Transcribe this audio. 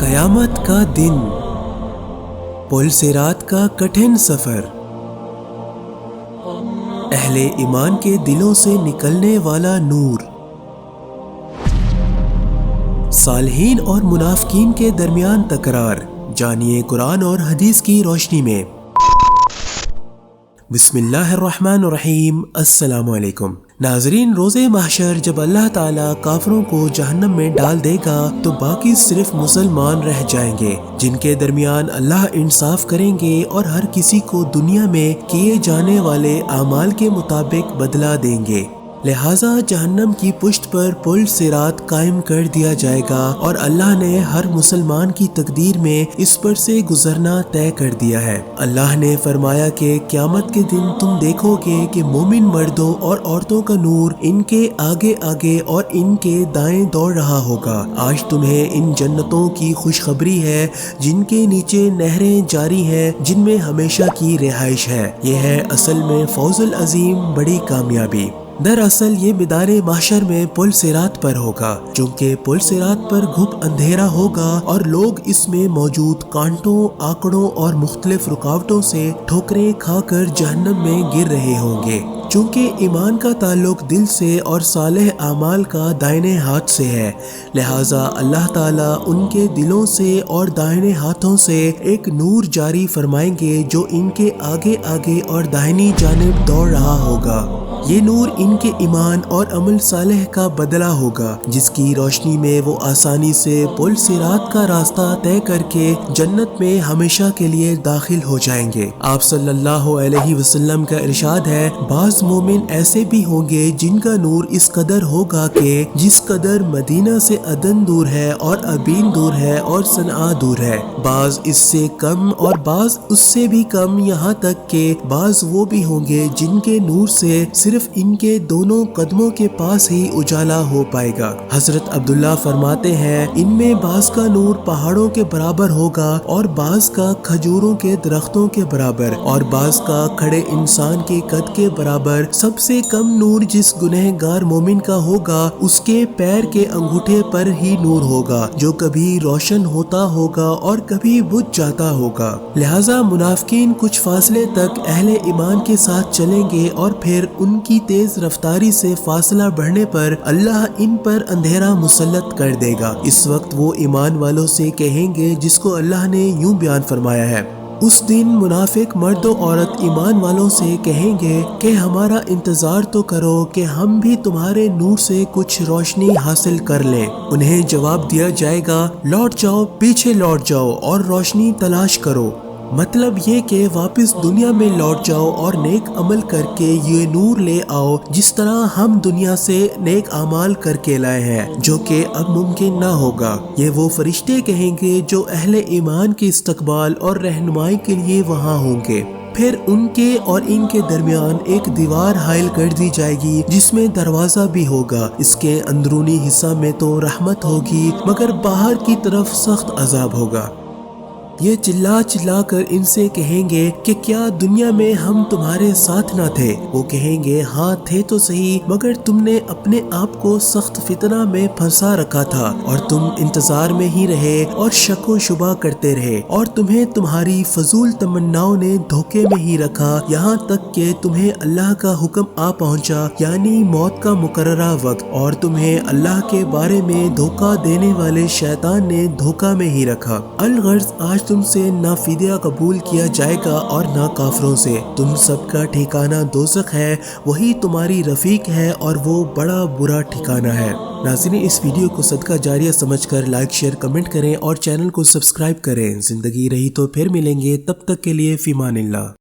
قیامت کا دن، پل صراط کا کٹھن سفر، اہل ایمان کے دلوں سے نکلنے والا نور، صالحین اور منافقین کے درمیان تکرار۔ جانیے قرآن اور حدیث کی روشنی میں۔ بسم اللہ الرحمن الرحیم۔ السلام علیکم ناظرین، روز محشر جب اللہ تعالیٰ کافروں کو جہنم میں ڈال دے گا تو باقی صرف مسلمان رہ جائیں گے، جن کے درمیان اللہ انصاف کریں گے اور ہر کسی کو دنیا میں کیے جانے والے اعمال کے مطابق بدلہ دیں گے۔ لہٰذا جہنم کی پشت پر پل صراط قائم کر دیا جائے گا اور اللہ نے ہر مسلمان کی تقدیر میں اس پر سے گزرنا طے کر دیا ہے۔ اللہ نے فرمایا کہ قیامت کے دن تم دیکھو گے کہ مومن مردوں اور عورتوں کا نور ان کے آگے آگے اور ان کے دائیں دوڑ رہا ہوگا۔ آج تمہیں ان جنتوں کی خوشخبری ہے جن کے نیچے نہریں جاری ہیں، جن میں ہمیشہ کی رہائش ہے۔ یہ ہے اصل میں فوز العظیم، بڑی کامیابی۔ دراصل یہ میدان محشر میں پل صراط پر ہوگا، چونکہ پل صراط پر گھپ اندھیرا ہوگا اور لوگ اس میں موجود کانٹوں، آکڑوں اور مختلف رکاوٹوں سے ٹھوکریں کھا کر جہنم میں گر رہے ہوں گے۔ چونکہ ایمان کا تعلق دل سے اور صالح اعمال کا دائنے ہاتھ سے ہے، لہٰذا اللہ تعالیٰ ان کے دلوں سے اور دائنے ہاتھوں سے ایک نور جاری فرمائیں گے جو ان کے آگے آگے اور داہنی جانب دوڑ رہا ہوگا۔ یہ نور ان کے ایمان اور عمل صالح کا بدلہ ہوگا، جس کی روشنی میں وہ آسانی سے پل صراط کا راستہ طے کر کے جنت میں ہمیشہ کے لیے داخل ہو جائیں گے۔ آپ صلی اللہ علیہ وسلم کا ارشاد ہے، بعض مومن ایسے بھی ہوں گے جن کا نور اس قدر ہوگا کہ جس قدر مدینہ سے عدن دور ہے اور ابین دور ہے اور صنعاء دور ہے، بعض اس سے کم اور بعض اس سے بھی کم، یہاں تک کہ بعض وہ بھی ہوں گے جن کے نور سے صرف ان کے دونوں قدموں کے پاس ہی اجالا ہو پائے گا۔ حضرت عبداللہ فرماتے ہیں، ان میں بعض کا نور پہاڑوں کے برابر ہوگا اور بعض کا کھجوروں کے درختوں کے برابر اور بعض کا کھڑے انسان کے قد کے برابر۔ سب سے کم نور جس گنہگار مومن کا ہوگا اس کے پیر کے انگوٹھے پر ہی نور ہوگا، جو کبھی روشن ہوتا ہوگا اور کبھی بجھ جاتا ہوگا۔ لہٰذا منافقین کچھ فاصلے تک اہل ایمان کے ساتھ چلیں گے اور پھر ان کی تیز رفتاری سے فاصلہ بڑھنے پر اللہ ان پر اندھیرا مسلط کر دے گا۔ اس وقت وہ ایمان والوں سے کہیں گے جس کو اللہ نے یوں بیان فرمایا ہے، اس دن منافق مرد و عورت ایمان والوں سے کہیں گے کہ ہمارا انتظار تو کرو کہ ہم بھی تمہارے نور سے کچھ روشنی حاصل کر لیں۔ انہیں جواب دیا جائے گا، لوٹ جاؤ، پیچھے لوٹ جاؤ اور روشنی تلاش کرو۔ مطلب یہ کہ واپس دنیا میں لوٹ جاؤ اور نیک عمل کر کے یہ نور لے آؤ جس طرح ہم دنیا سے نیک اعمال کر کے لائے ہیں، جو کہ اب ممکن نہ ہوگا۔ یہ وہ فرشتے کہیں گے جو اہل ایمان کے استقبال اور رہنمائی کے لیے وہاں ہوں گے۔ پھر ان کے اور ان کے درمیان ایک دیوار حائل کر دی جائے گی جس میں دروازہ بھی ہوگا۔ اس کے اندرونی حصہ میں تو رحمت ہوگی، مگر باہر کی طرف سخت عذاب ہوگا۔ یہ چلا چلا کر ان سے کہیں گے کہ کیا دنیا میں ہم تمہارے ساتھ نہ تھے؟ وہ کہیں گے، ہاں تھے تو صحیح، مگر تم نے اپنے آپ کو سخت فتنہ میں پھنسا رکھا تھا اور تم انتظار میں ہی رہے اور شک و شبہ کرتے رہے اور تمہیں تمہاری فضول تمناؤں نے دھوکے میں ہی رکھا، یہاں تک کہ تمہیں اللہ کا حکم آ پہنچا، یعنی موت کا مقررہ وقت، اور تمہیں اللہ کے بارے میں دھوکہ دینے والے شیطان نے دھوکہ میں ہی رکھا۔ الغرض آج تم سے نہ فدیہ قبول کیا جائے گا اور نہ کافروں سے۔ تم سب کا ٹھکانہ دوزخ ہے، وہی تمہاری رفیق ہے اور وہ بڑا برا ٹھکانہ ہے۔ ناظرین، اس ویڈیو کو صدقہ جاریہ سمجھ کر لائک، شیئر، کمنٹ کریں اور چینل کو سبسکرائب کریں۔ زندگی رہی تو پھر ملیں گے، تب تک کے لیے فی امان اللہ۔